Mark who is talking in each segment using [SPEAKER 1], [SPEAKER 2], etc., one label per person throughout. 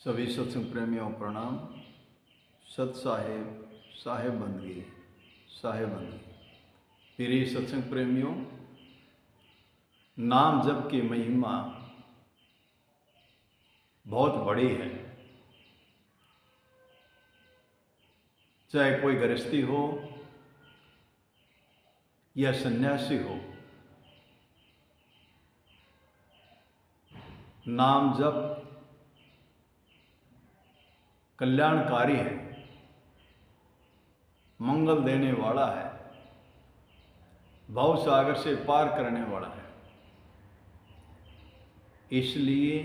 [SPEAKER 1] सभी सत्संग प्रेमियों को प्रणाम। सत साहेब साहेब बंदगी साहेब बंदगी। प्रिय सत्संग प्रेमियों, नाम जप की महिमा बहुत बड़ी है। चाहे कोई गृहस्थी हो या सन्यासी हो, नाम जप कल्याणकारी है, मंगल देने वाला है, भव सागर से पार करने वाला है। इसलिए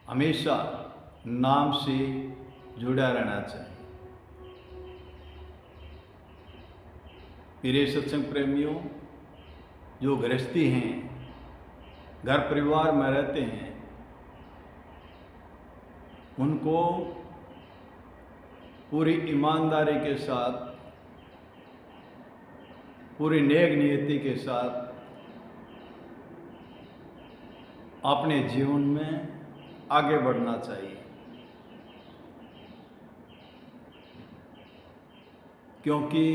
[SPEAKER 1] हमेशा नाम से जुड़ा रहना चाहिए। प्रिय सत्संग प्रेमियों, जो गृहस्थी हैं, घर परिवार में रहते हैं, उनको पूरी ईमानदारी के साथ, पूरी नेक नियति के साथ अपने जीवन में आगे बढ़ना चाहिए। क्योंकि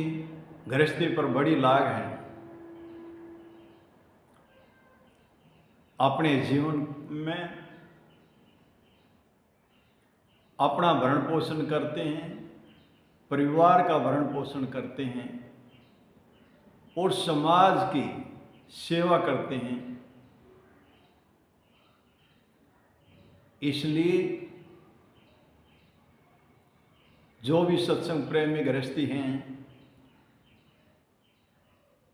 [SPEAKER 1] गृहस्थी पर बड़ी लाग है। अपने जीवन में अपना भरण पोषण करते हैं, परिवार का भरण पोषण करते हैं और समाज की सेवा करते हैं। इसलिए जो भी सत्संग प्रेमी गृहस्थी हैं,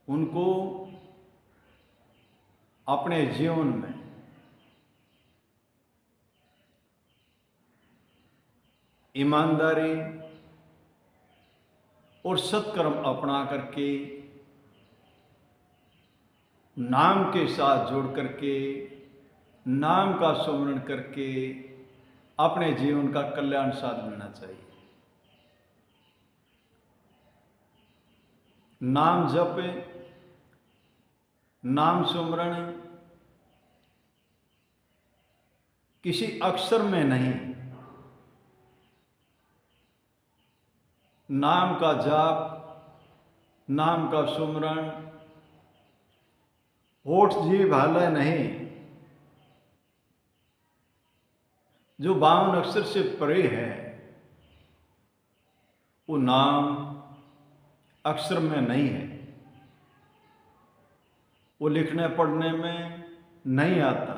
[SPEAKER 1] उनको अपने जीवन में ईमानदारी और सत्कर्म अपना करके, नाम के साथ जोड़ करके, नाम का सुमरण करके अपने जीवन का कल्याण साध लेना चाहिए। नाम जप, नाम सुमरण किसी अक्षर में नहीं, नाम का जाप, नाम का सुमरण होठ जीभ हालय नहीं, जो 52 अक्षर से परे है, वो नाम अक्षर में नहीं है, वो लिखने पढ़ने में नहीं आता।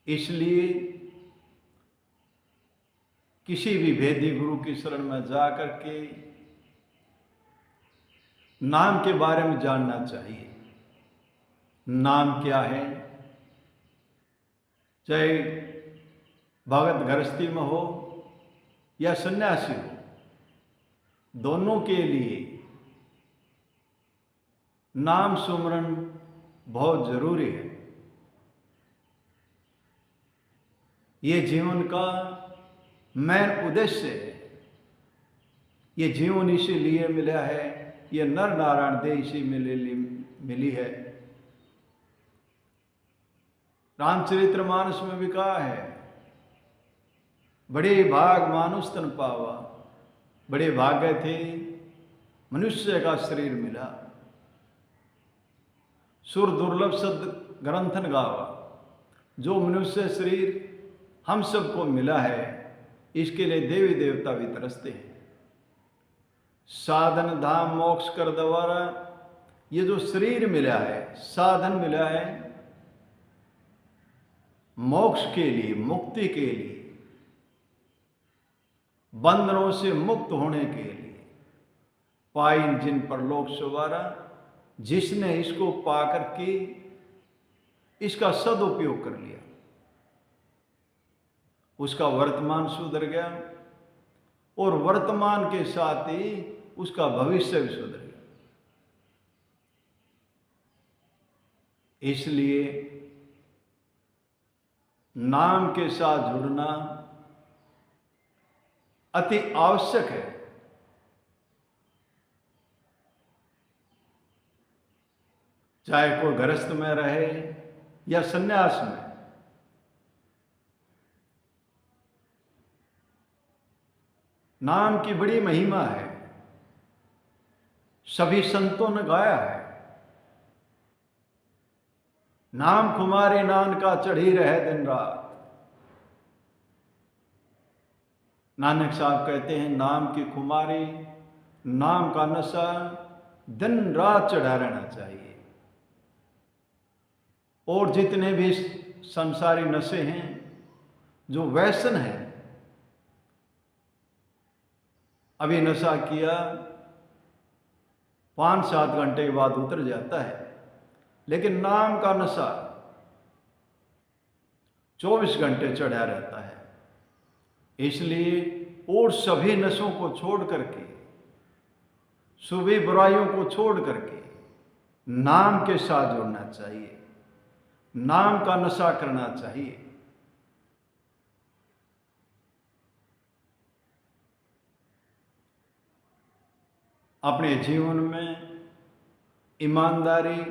[SPEAKER 1] इसलिए किसी भी वेदी गुरु की शरण में जा करके नाम के बारे में जानना चाहिए। नाम क्या है? चाहे भगत गृहस्थी में हो या सन्यासी हो, दोनों के लिए नाम सुमरण बहुत जरूरी है। ये जीवन का मेन उद्देश्य है। ये जीवन इसीलिए मिला है, ये नर नारायण देह इसी मिली है। रामचरितमानस में भी कहा है, बड़े भाग मानुष तन पावा, बड़े भाग्य थे मनुष्य का शरीर मिला। सुर दुर्लभ सद ग्रंथन गावा, जो मनुष्य शरीर हम सबको मिला है, इसके लिए देवी देवता भी तरसते हैं। साधन धाम मोक्ष कर द्वारा, ये जो शरीर मिला है, साधन मिला है मोक्ष के लिए, मुक्ति के लिए, बंधनों से मुक्त होने के लिए। पाइन जिन पर लोक सवारा, जिसने इसको पाकर के इसका सदुपयोग कर लिया, उसका वर्तमान सुधर गया और वर्तमान के साथ ही उसका भविष्य भी सुधर गया। इसलिए नाम के साथ जुड़ना अति आवश्यक है। चाहे कोई गृहस्थ में रहे या सन्यास में। नाम की बड़ी महिमा है, सभी संतों ने गाया है। नाम खुमारी नानका चढ़ी रहे दिन रात। नानक साहब कहते हैं, नाम की खुमारी, नाम का नशा दिन रात चढ़ा रहना चाहिए। और जितने भी संसारी नशे हैं, जो व्यसन हैं, अभी नशा किया 5-7 घंटे के बाद उतर जाता है, लेकिन नाम का नशा 24 घंटे चढ़ा रहता है। इसलिए और सभी नशों को छोड़ करके, सभी बुराइयों को छोड़ करके नाम के साथ जुड़ना चाहिए, नाम का नशा करना चाहिए। अपने जीवन में ईमानदारी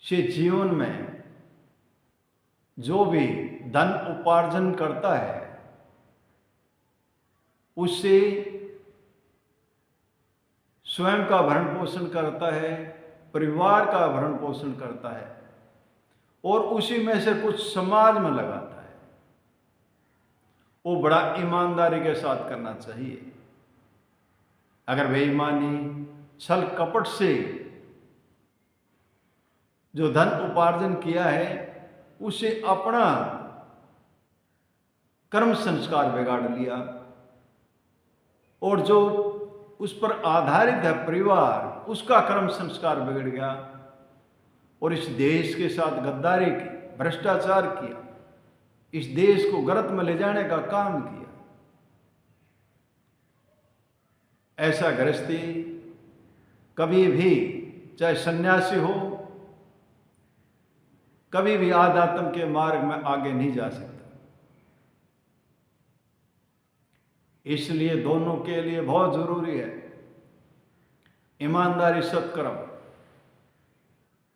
[SPEAKER 1] से जीवन में जो भी धन उपार्जन करता है, उससे स्वयं का भरण पोषण करता है, परिवार का भरण पोषण करता है, और उसी में से कुछ समाज में लगाता है। वो बड़ा ईमानदारी के साथ करना चाहिए। अगर बेईमानी, छल कपट से जो धन उपार्जन किया है, उसे अपना कर्म संस्कार बिगाड़ लिया, और जो उस पर आधारित है परिवार, उसका कर्म संस्कार बिगड़ गया, और इस देश के साथ गद्दारी की, भ्रष्टाचार किया, इस देश को गर्त में ले जाने का काम किया। ऐसा गृहस्थी कभी भी, चाहे सन्यासी हो, कभी भी आध्यात्म के मार्ग में आगे नहीं जा सकता। इसलिए दोनों के लिए बहुत जरूरी है ईमानदारी, सत्कर्म।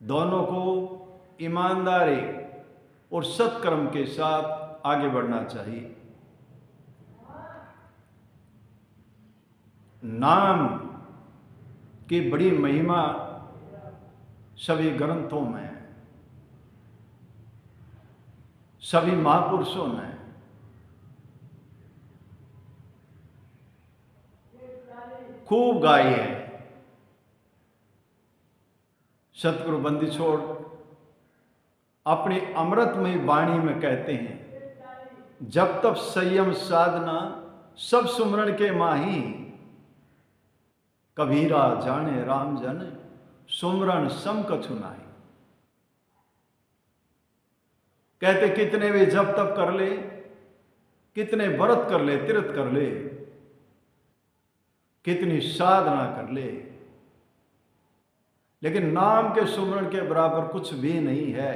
[SPEAKER 1] दोनों को ईमानदारी और सत्कर्म के साथ आगे बढ़ना चाहिए। नाम की बड़ी महिमा सभी ग्रंथों में है, सभी महापुरुषों ने खूब गाई है। सतगुरु बंदी छोड़ अपनी अमृतमयी वाणी में कहते हैं, जब तब संयम साधना सब सुमरण के माही, कबीरा जाने राम जन सुमरण सम कछु नाही। कहते कितने भी जब तब कर ले, कितने व्रत कर ले, तीर्थ कर ले, कितनी साधना कर ले, लेकिन नाम के सुमरण के बराबर कुछ भी नहीं है।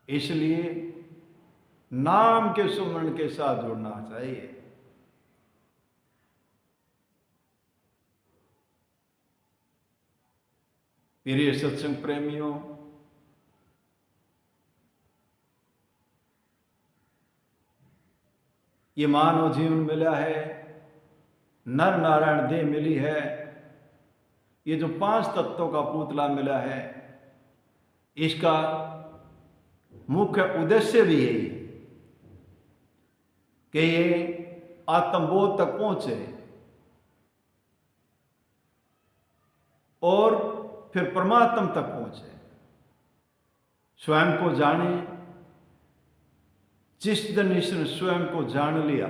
[SPEAKER 1] इसलिए नाम के सुमरण के साथ जुड़ना चाहिए। प्रिय सत्संग प्रेमियों, ये मानव जीवन मिला है, नर नारायण देह मिली है, ये जो 5 तत्वों का पुतला मिला है, इसका मुख्य उद्देश्य भी यही है कि ये आत्मबोध तक पहुंचे और फिर परमात्मा तक पहुंचे, स्वयं को जाने। जिस दिन इसने स्वयं को जान लिया,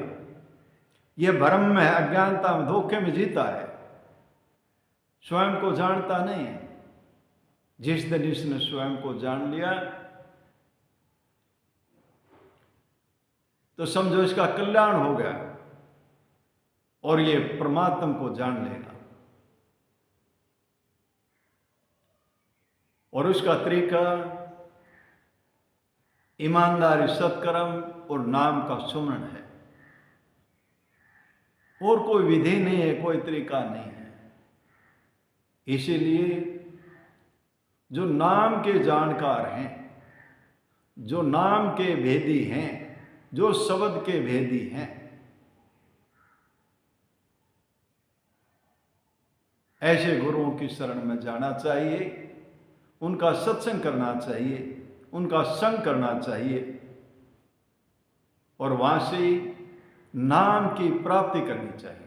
[SPEAKER 1] यह भ्रम में, अज्ञानता में, धोखे में जीता है, स्वयं को जानता नहीं है। जिस दिन इसने स्वयं को जान लिया तो समझो इसका कल्याण हो गया, और ये परमात्मा को जान लेगा। और उसका तरीका ईमानदारी, सत्कर्म और नाम का सुमरण है, और कोई विधि नहीं है, कोई तरीका नहीं है। इसीलिए जो नाम के जानकार हैं, जो नाम के भेदी हैं, जो शब्द के भेदी हैं, ऐसे गुरुओं की शरण में जाना चाहिए, उनका सत्संग करना चाहिए, उनका संग करना चाहिए और वहां से नाम की प्राप्ति करनी चाहिए।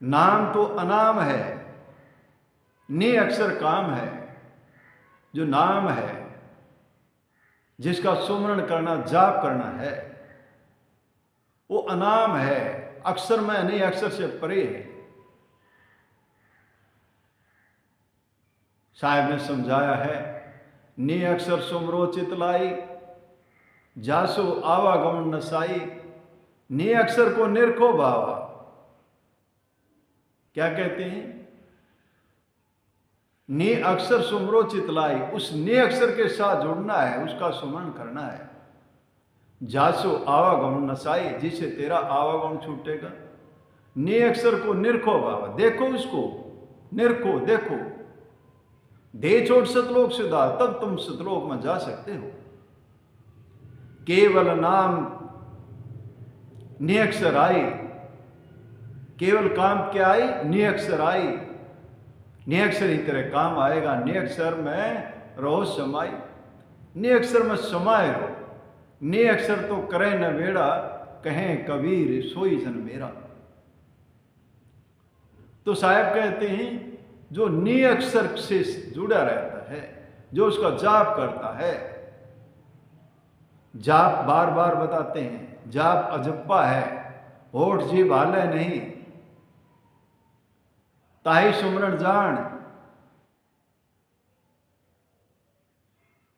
[SPEAKER 1] नाम तो अनाम है, नि अक्षर काम है। जो नाम है, जिसका सुमरण करना, जाप करना है, वो अनाम है, अक्षर में नहीं, अक्षर से परे है। साहब ने समझाया है, नि अक्षर सुमरो चितलाई, जासो आवागमन नसाई। नि अक्षर को निरखो भावा। क्या कहते हैं? नि अक्षर सुमरो चितलाई, उस नि अक्षर के साथ जुड़ना है, उसका सुमरण करना है। जासो आवागमन नसाई, जिससे तेरा आवागमन छूटेगा। नि अक्षर को निरखो भावा, देखो उसको, निरखो, देखो। दे छोड़ सतलोक सिधा, तब तुम सतलोक में जा सकते हो। केवल नाम नि अक्षर आई, केवल काम क्या आई? नि अक्षर आई। नि अक्षर ही तेरे काम आएगा। नि अक्षर में रहो समाई, नि अक्षर में समाये रहो। नि अक्षर तो करे न बेड़ा, कहें कबीर सोई जन मेरा। तो साहब कहते हैं, जो नि अक्षर से जुड़ा रहता है, जो उसका जाप करता है, जाप बार बार बताते हैं, जाप अजप्पा है, होठ जीभ हाले नहीं, ताही सुमरण जान।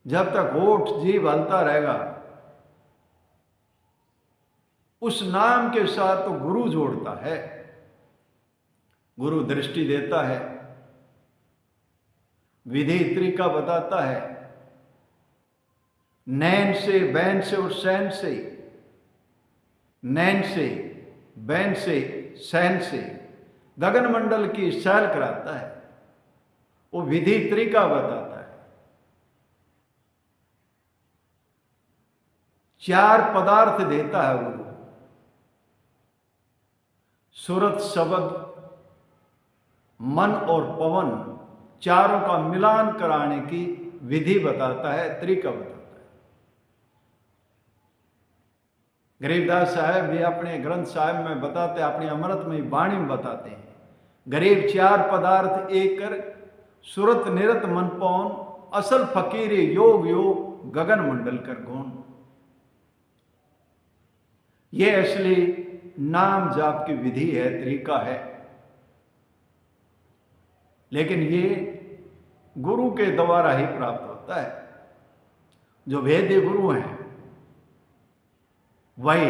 [SPEAKER 1] जब तक होठ जीभ हलता रहेगा, उस नाम के साथ तो गुरु जोड़ता है, गुरु दृष्टि देता है, विधि तरीका बताता है। नैन से, बैन से और सैन से, नैन से, बैन से, सैन से गगन मंडल की सैल कराता है। वो विधि तरीका बताता है। 4 पदार्थ देता है गुरु, सुरत, शब्द, मन और पवन, चारों का मिलान कराने की विधि बताता है, तरीका बताता है। गरीबदास साहब भी अपने ग्रंथ साहब में बताते, अपनी अमृत में वाणी में बताते हैं, गरीब 4 पदार्थ एक कर, सुरत निरत मन पौन, असल फकीर योग योग, गगन मंडल कर गौन। ये असली नाम जाप की विधि है, तरीका है। लेकिन ये गुरु के द्वारा ही प्राप्त होता है। जो वेद्य गुरु हैं, वही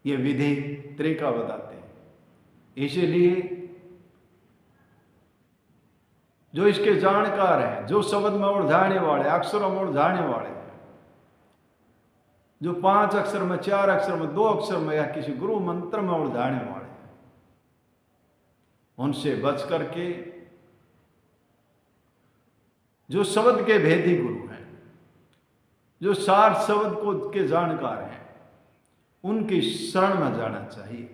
[SPEAKER 1] ये विधि तरीका बताते हैं। इसीलिए जो इसके जानकार हैं, जो शब्द में उलझाने वाले, अक्षरों में उलझाने वाले, जो 5 अक्षर में, 4 अक्षर में, 2 अक्षर में या किसी गुरु मंत्र में उलझाने वाले, उनसे बच करके जो शब्द के भेदी गुरु हैं, जो सार शब्द को के जानकार हैं, उनकी शरण में जाना चाहिए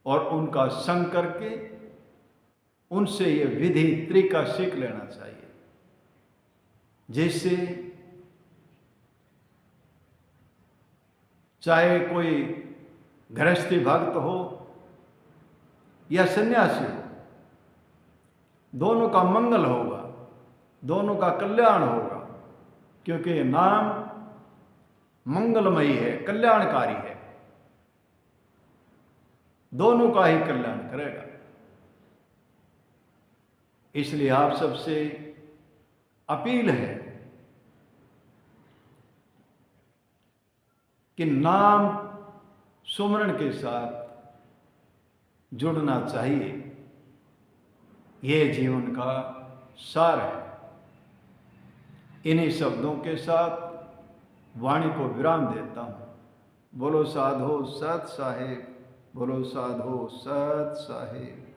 [SPEAKER 1] और उनका संग करके उनसे ये विधि तरीका सीख लेना चाहिए, जिससे चाहे कोई गृहस्थी भक्त हो या सन्यासी हो, दोनों का मंगल होगा, दोनों का कल्याण होगा, क्योंकि ये नाम मंगलमयी है, कल्याणकारी है, दोनों का ही कल्याण करेगा। इसलिए आप सबसे अपील है कि नाम सुमरण के साथ जुड़ना चाहिए। यह जीवन का सार है। इन्हीं शब्दों के साथ वाणी को विराम देता हूं। बोलो साधो सत साहेब, बोलो साधो सत साहेब।